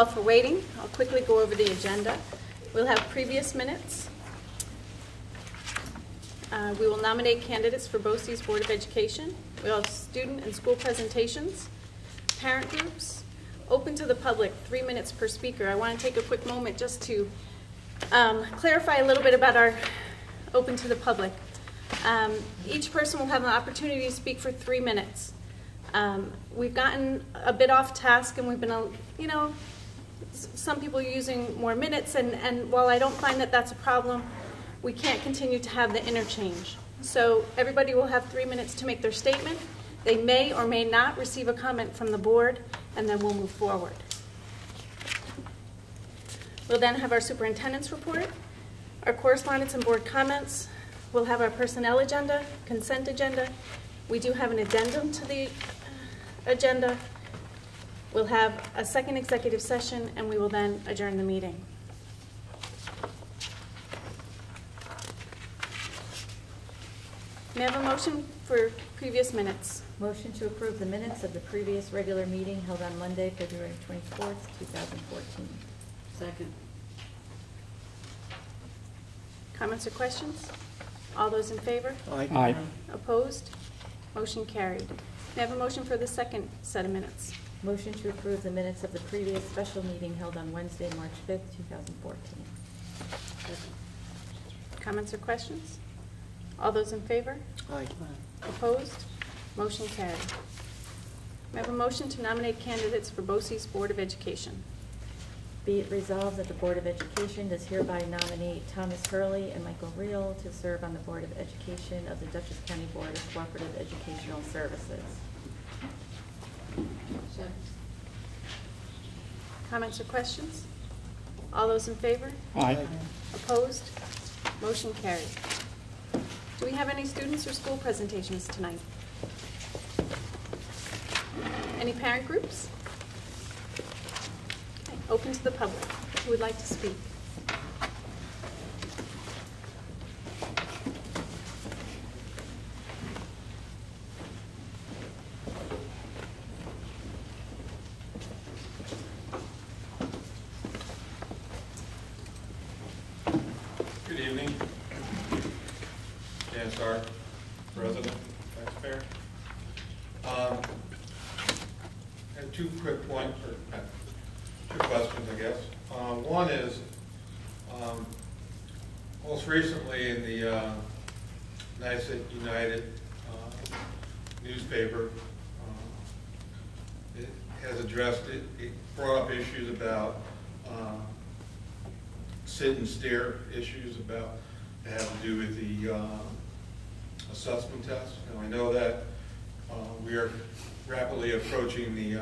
all for waiting. I'll quickly go over the agenda. We'll have previous minutes. We will nominate candidates for BOCES Board of Education. We'll have student and school presentations, parent groups, open to the public, 3 minutes per speaker. I want to take a quick moment just to clarify a little bit about our open to the public. Each person will have an opportunity to speak for 3 minutes. We've gotten a bit off task, and we've been, some people are using more minutes, and while I don't find that that's a problem, we can't continue to have the interchange. So everybody will have 3 minutes to make their statement. They may or may not receive a comment from the board, and then we'll move forward. We'll then have our superintendent's report, our correspondence and board comments. We'll have our personnel agenda, consent agenda. We do have an addendum to the agenda. We'll have a second executive session, and we will then adjourn the meeting. May I have a motion for previous minutes? Motion to approve the minutes of the previous regular meeting held on Monday, February 24th, 2014. Second. Comments or questions? All those in favor? Aye. Aye. Opposed? Motion carried. May I have a motion for the second set of minutes? Motion to approve the minutes of the previous special meeting held on Wednesday, March 5th, 2014. Second. Comments or questions? All those in favor? Aye. Opposed? Motion carried. May I have a motion to nominate candidates for BOCES Board of Education? Be it resolved that the Board of Education does hereby nominate Thomas Hurley and Michael Reel to serve on the Board of Education of the Dutchess County Board of Cooperative Educational Services. Second. Comments or questions? All those in favor? Aye. Opposed? Motion carried. Do we have any students or school presentations tonight? Any parent groups? Okay, open to the public. Who would like to speak? Good evening. Dan Starr, resident, taxpayer. I have 2 quick points, or 2 questions, I guess. One is, most recently in the NYSET United newspaper, it has addressed it. It brought up issues about sit and stare issues about that have to do with the assessment test. And I know that we are rapidly approaching the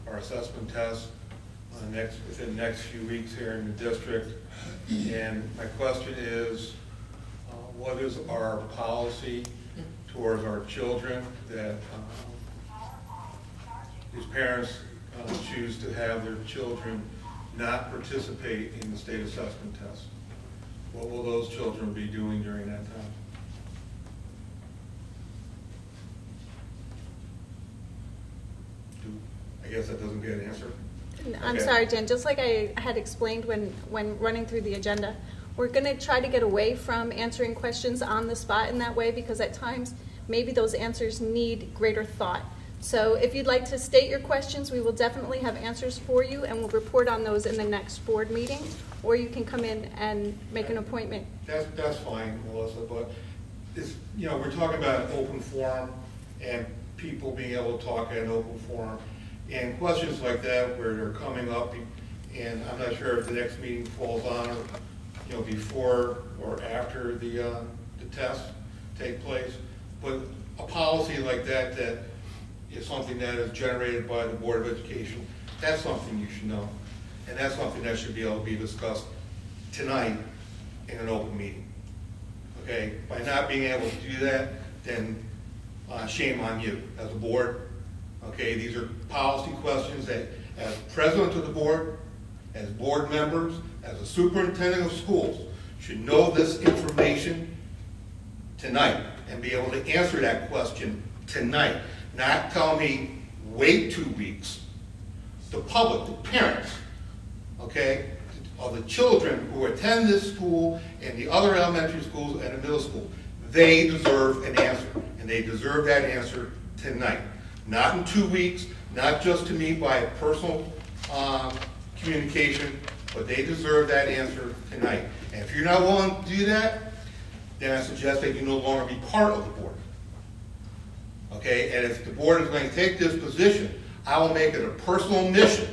our assessment test within the next few weeks here in the district. And my question is, what is our policy towards our children that these parents choose to have their children not participate in the state assessment test? What will those children be doing during that time? I guess that doesn't get an answer. I'm Okay. sorry, Jen. Just like I had explained when running through the agenda, we're going to try to get away from answering questions on the spot in that way, because at times maybe those answers need greater thought. So if you'd like to state your questions, we will definitely have answers for you, and we'll report on those in the next board meeting, or you can come in and make an appointment. That's fine, Melissa, but it's, we're talking about an open forum and people being able to talk at an open forum. And questions like that where they're coming up, and I'm not sure if the next meeting falls on, before or after the tests take place, but a policy like that is something that is generated by the Board of Education. That's something you should know, and that's something that should be able to be discussed tonight in an open meeting. Okay, by not being able to do that, then shame on you as a board. Okay, these are policy questions that, as president of the board, as board members, as a superintendent of schools, should know this information tonight and be able to answer that question tonight. Not tell me, wait 2 weeks. The public, the parents, the children who attend this school and the other elementary schools and the middle school. They deserve an answer, and they deserve that answer tonight. Not in 2 weeks, not just to me by personal communication, but they deserve that answer tonight. And if you're not willing to do that, then I suggest that you no longer be part of the board. Okay, and if the board is going to take this position, I will make it a personal mission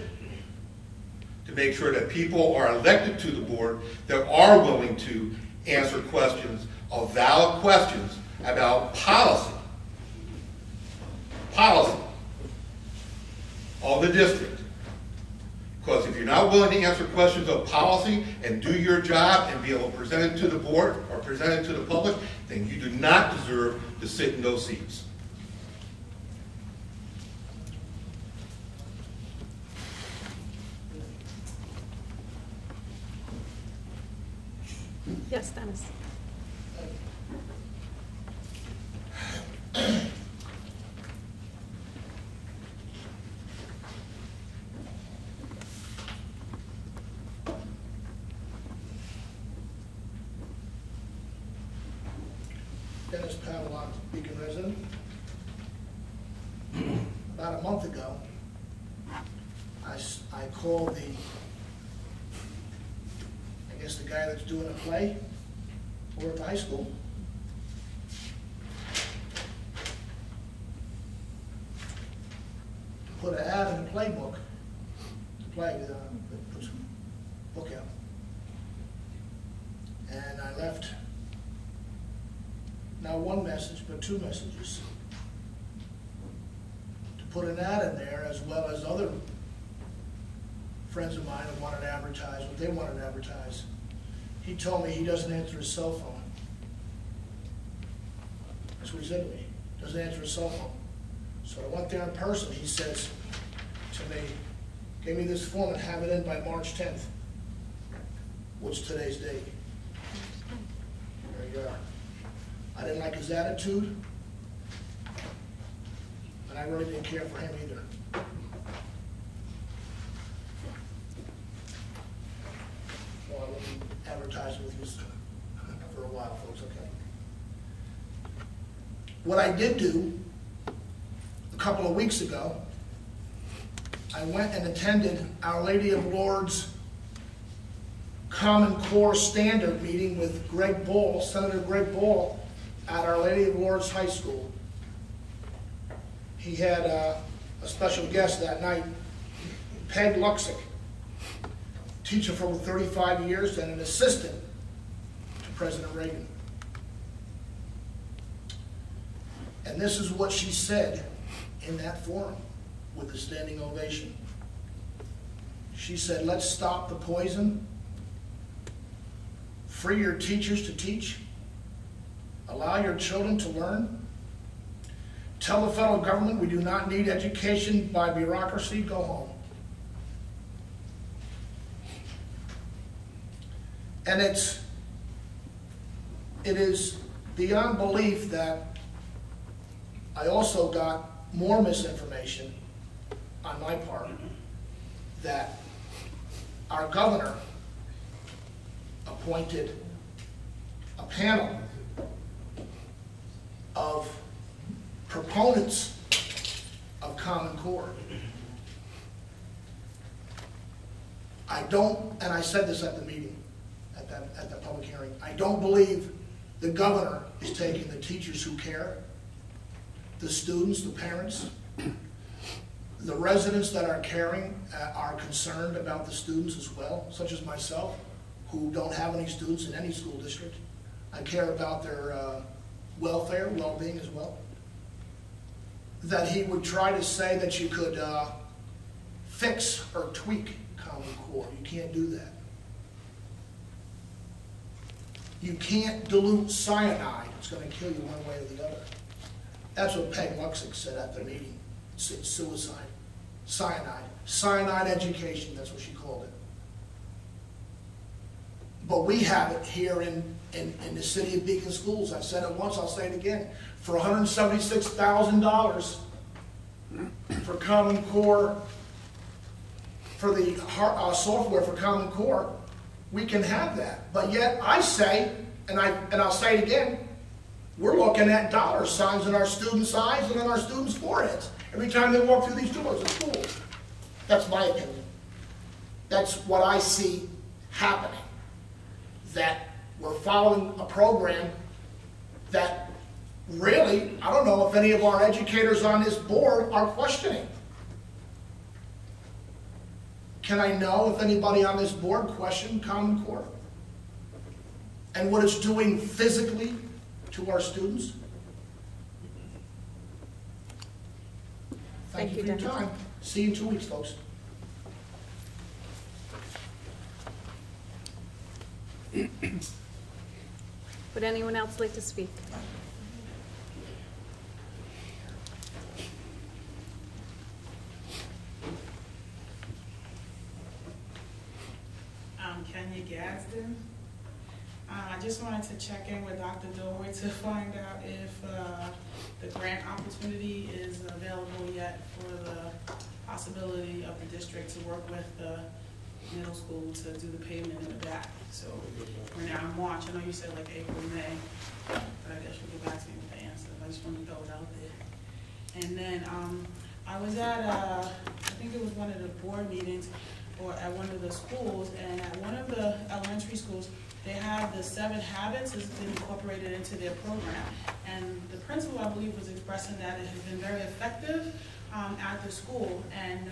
to make sure that people are elected to the board that are willing to answer questions, of valid questions about policy of the district. Because if you're not willing to answer questions of policy and do your job and be able to present it to the board or present it to the public, then you do not deserve to sit in those seats. Yes, Dennis. Dennis Pavlov, Beacon resident. About a month ago, I called the guy that's doing a play over at the high school. Put an ad in the playbook, put some book out. And I left not one message, but 2 messages. To put an ad in there, as well as other friends of mine who wanted to advertise what they wanted to advertise. He told me he doesn't answer his cell phone. That's what he said to me. Doesn't answer his cell phone. So I went there in person. He says to me, give me this form and have it in by March 10th. What's today's date? There you are. I didn't like his attitude, and I really didn't care for him either. Well, I wouldn't advertise with you for a while, folks, okay? What I did do a couple of weeks ago, I went and attended Our Lady of Lourdes Common Core Standard meeting with Greg Ball, Senator Greg Ball, at Our Lady of Lourdes High School. He had a special guest that night, Peg Luxick, teacher for over 35 years and an assistant to President Reagan. And this is what she said in that forum with the standing ovation. She said, let's stop the poison, free your teachers to teach, allow your children to learn, tell the federal government we do not need education by bureaucracy, go home. And it is beyond belief that I also got more misinformation on my part, that our governor appointed a panel of proponents of Common Core. I don't, and I said this at the meeting, at the public hearing, I don't believe the governor is taking the teachers who care, the students, the parents, the residents that are caring, are concerned about the students as well, such as myself, who don't have any students in any school district. I care about their welfare, well-being as well. That he would try to say that you could fix or tweak Common Core. You can't do that. You can't dilute cyanide. It's going to kill you one way or the other. That's what Peg Luxick said at the meeting. It's suicide. Cyanide. Cyanide education, that's what she called it. But we have it here in the city of Beacon Schools. I've said it once, I'll say it again. For $176,000 for Common Core, for the software for Common Core, we can have that. But yet I say, and I'll say it again, we're looking at dollar signs in our students' eyes and on our students' foreheads every time they walk through these doors of school. That's my opinion. That's what I see happening. That we're following a program that really, I don't know if any of our educators on this board are questioning. Can I know if anybody on this board questioned Common Core? And what it's doing physically to our students? Thank you for your time. See you in 2 weeks, folks. Would anyone else like to speak? I'm Kenya Gadsden. I just wanted to check in with Dr. Dory to find out if the grant opportunity is available yet for the possibility of the district to work with the middle school to do the payment in the back. So we're now in March. I know you said like April, May, but I guess you'll get back to me with the answer. I just wanted to throw it out there. And then I was at, I think it was one of the board meetings or at one of the schools, and at one of the elementary schools, they have the 7 habits has been incorporated into their program. And the principal, I believe, was expressing that it has been very effective at the school. And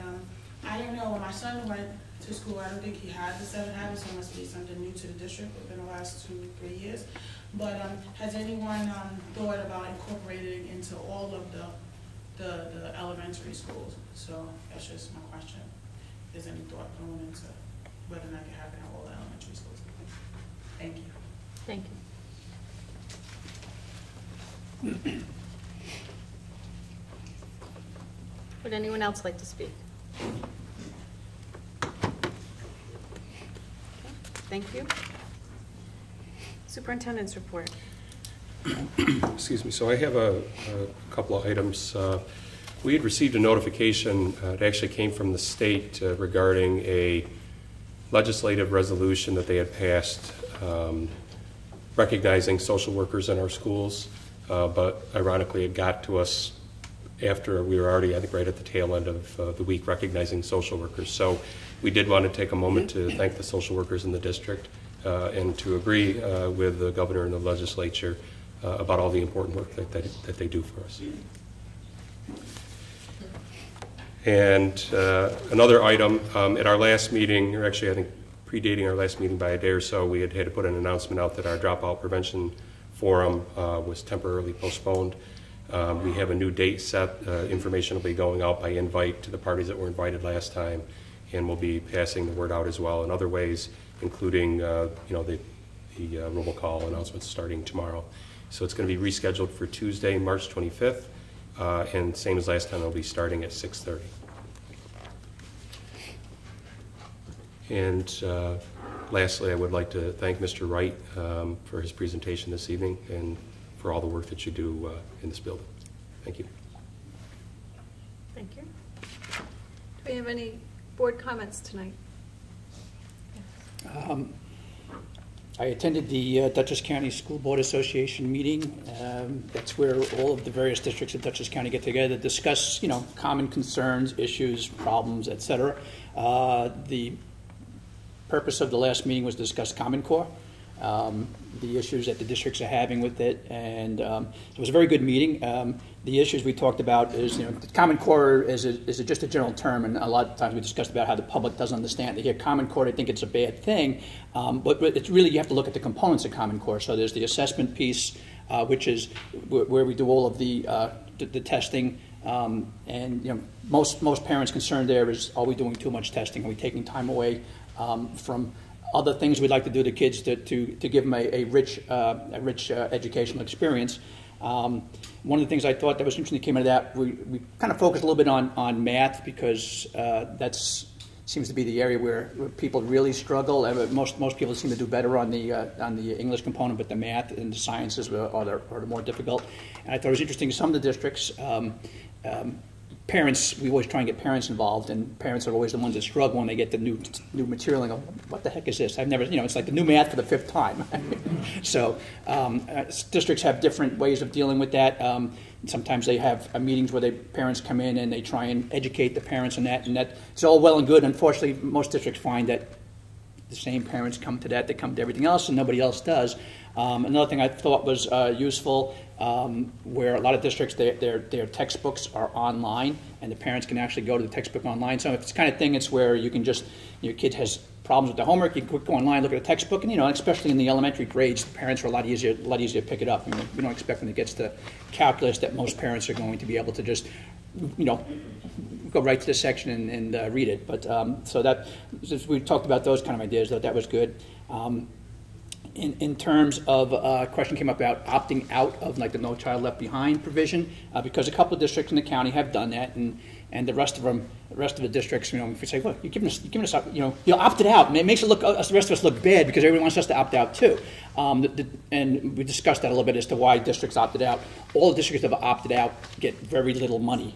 I don't know, when my son went to school, I don't think he had the 7 habits, so it must be something new to the district within the last 2-3 years. But has anyone thought about incorporating into all of the elementary schools? So that's just my question. Is there any thought going into whether or not it can happen at all the elementary schools? Thank you. Thank you. Would anyone else like to speak? Okay. Thank you. Superintendent's report. Excuse me. So I have a couple of items. We had received a notification, it actually came from the state regarding a legislative resolution that they had passed recognizing social workers in our schools, but ironically it got to us after we were already, I think, right at the tail end of the week recognizing social workers. So we did want to take a moment to thank the social workers in the district and to agree with the governor and the legislature about all the important work that they do for us. And another item, at our last meeting, or actually I think predating our last meeting by a day or so, we had to put an announcement out that our dropout prevention forum was temporarily postponed. We have a new date set. Information will be going out by invite to the parties that were invited last time, and we'll be passing the word out as well in other ways, including the robocall announcements starting tomorrow. So it's going to be rescheduled for Tuesday, March 25th. And same as last time, it'll be starting at 6:30. And lastly, I would like to thank Mr. Wright for his presentation this evening and for all the work that you do in this building. Thank you. Thank you. Do we have any board comments tonight? I attended the Dutchess County School Board Association meeting. That's where all of the various districts of Dutchess County get together to discuss, common concerns, issues, problems, etc. The purpose of the last meeting was to discuss Common Core, the issues that the districts are having with it, and it was a very good meeting. The issues we talked about is, the Common Core is just a general term, and a lot of times we discussed about how the public doesn't understand. They hear Common Core, they think it's a bad thing, but it's really, you have to look at the components of Common Core. So there's the assessment piece, which is where we do all of the testing, and most parents' concern there is, are we doing too much testing? Are we taking time away from other things we'd like to do to kids to give them a rich educational experience? One of the things I thought that was interesting that came out of that, we kind of focused a little bit on math, because that seems to be the area where people really struggle. Most people seem to do better on the English component, but the math and the sciences are the more difficult. And I thought it was interesting, some of the districts, parents, we always try and get parents involved, and parents are always the ones that struggle when they get the new material and go, what the heck is this? I've never, it's like the new math for the 5th time. So districts have different ways of dealing with that. Sometimes they have meetings where parents come in and they try and educate the parents on that, and that it's all well and good. Unfortunately, most districts find that the same parents come to that, they come to everything else, and nobody else does. Another thing I thought was useful, where a lot of districts, their textbooks are online, and the parents can actually go to the textbook online. So it's the kind of thing, it's where you can just, your kid has problems with the homework, you can quick go online, look at the textbook, and especially in the elementary grades, the parents are a lot easier to pick it up. We don't expect when it gets to calculus that most parents are going to be able to just, go right to the section and read it. But so that, since we talked about those kind of ideas, that was good. In terms of a question came up about opting out of like the No Child Left Behind provision, because a couple of districts in the county have done that, and the rest of the districts, if you say, look, you're giving us, you opted out, and it makes it look the rest of us look bad because everyone wants us to opt out too. And we discussed that a little bit as to why districts opted out. All the districts that have opted out get very little money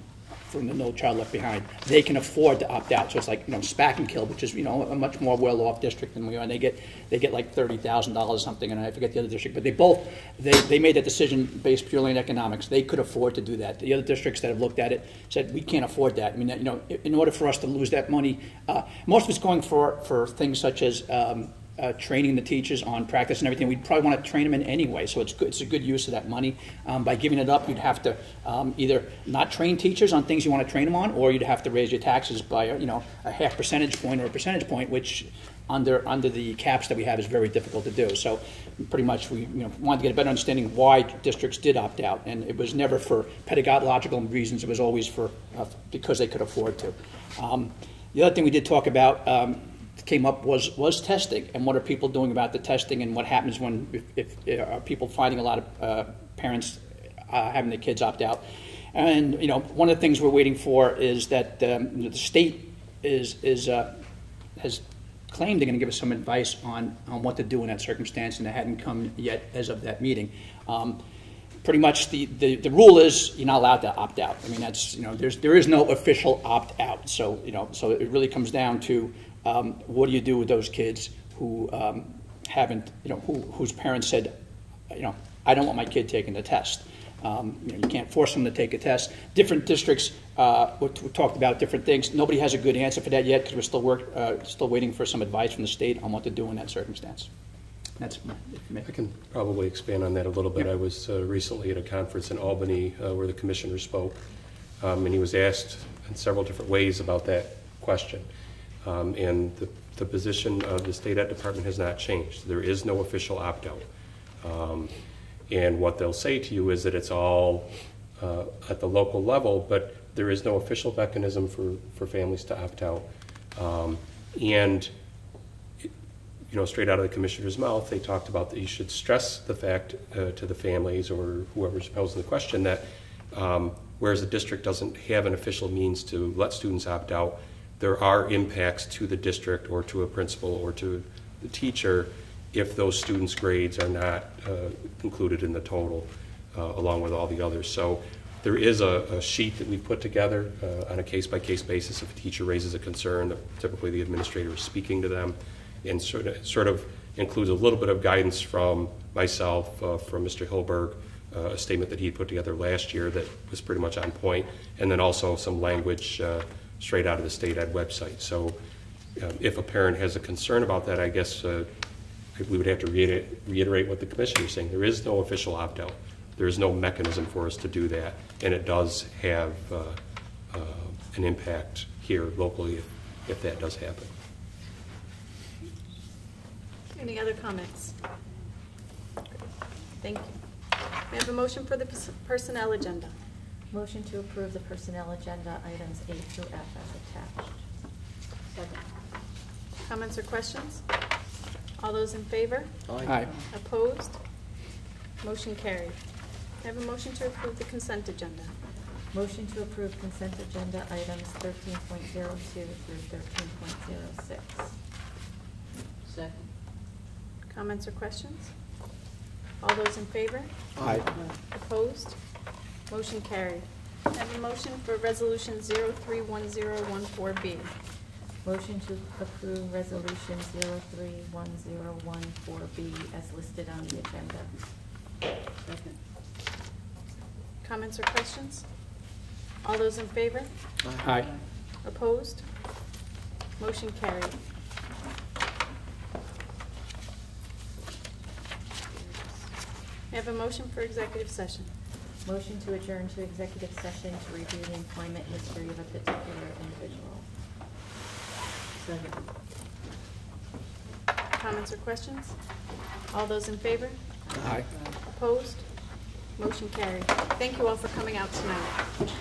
from the No Child Left Behind. They can afford to opt out. So it's like Spack and Kill, which is a much more well-off district than we are. And they get like $30,000 or something, and I forget the other district. But they made that decision based purely on economics. They could afford to do that. The other districts that have looked at it said we can't afford that. I mean, in order for us to lose that money, most of it's going for things such as training the teachers on practice and everything. We'd probably want to train them in anyway, so it's good. It's a good use of that money. By giving it up, you'd have to either not train teachers on things you want to train them on, or you'd have to raise your taxes by a half percentage point or a percentage point, which under the caps that we have is very difficult to do. So pretty much we wanted to get a better understanding why districts did opt out, and it was never for pedagogical reasons. It was always for because they could afford to. The other thing we did talk about came up was testing, and what are people doing about the testing, and what happens when if are people finding a lot of parents having their kids opt out. And one of the things we're waiting for is that the state has claimed they're going to give us some advice on what to do in that circumstance, and it hadn't come yet as of that meeting. Pretty much the rule is you're not allowed to opt out. I mean, that's there is no official opt out. So so it really comes down to what do you do with those kids who haven't, whose parents said, I don't want my kid taking the test. You can't force them to take a test. Different districts we talked about different things. Nobody has a good answer for that yet because we're still waiting for some advice from the state on what to do in that circumstance. That's I can probably expand on that a little bit. Yep. I was recently at a conference in Albany where the commissioner spoke, and he was asked in several different ways about that question. And the position of the state ed department has not changed. There is no official opt-out. And what they'll say to you is that it's all at the local level, but there is no official mechanism for families to opt out. And straight out of the commissioner's mouth, they talked about that you should stress the fact to the families or whoever's posing the question that whereas the district doesn't have an official means to let students opt out, there are impacts to the district or to a principal or to the teacher if those students' grades are not included in the total along with all the others. So there is a sheet that we put together on a case-by-case basis. If a teacher raises a concern, typically the administrator is speaking to them, and sort of includes a little bit of guidance from myself, from Mr. Hilberg, a statement that he put together last year that was pretty much on point, and then also some language straight out of the state ed website. So if a parent has a concern about that, I guess we would have to reiterate what the commissioner is saying. There is no official opt-out. There is no mechanism for us to do that, and it does have an impact here locally if that does happen. Any other comments? Thank you. May I have a motion for the personnel agenda? Motion to approve the personnel agenda items A through F as attached. Second. Comments or questions? All those in favor? Aye. Opposed? Motion carried. I have a motion to approve the consent agenda. Motion to approve consent agenda items 13.02 through 13.06. Second. Comments or questions? All those in favor? Aye. Opposed? Motion carried. I have a motion for Resolution 031014B. Motion to approve Resolution 031014B as listed on the agenda. Second. Comments or questions? All those in favor? Aye. Opposed? Motion carried. I have a motion for executive session. Motion to adjourn to executive session to review the employment history of a particular individual. Second. Comments or questions? All those in favor? Aye. Opposed? Motion carried. Thank you all for coming out tonight.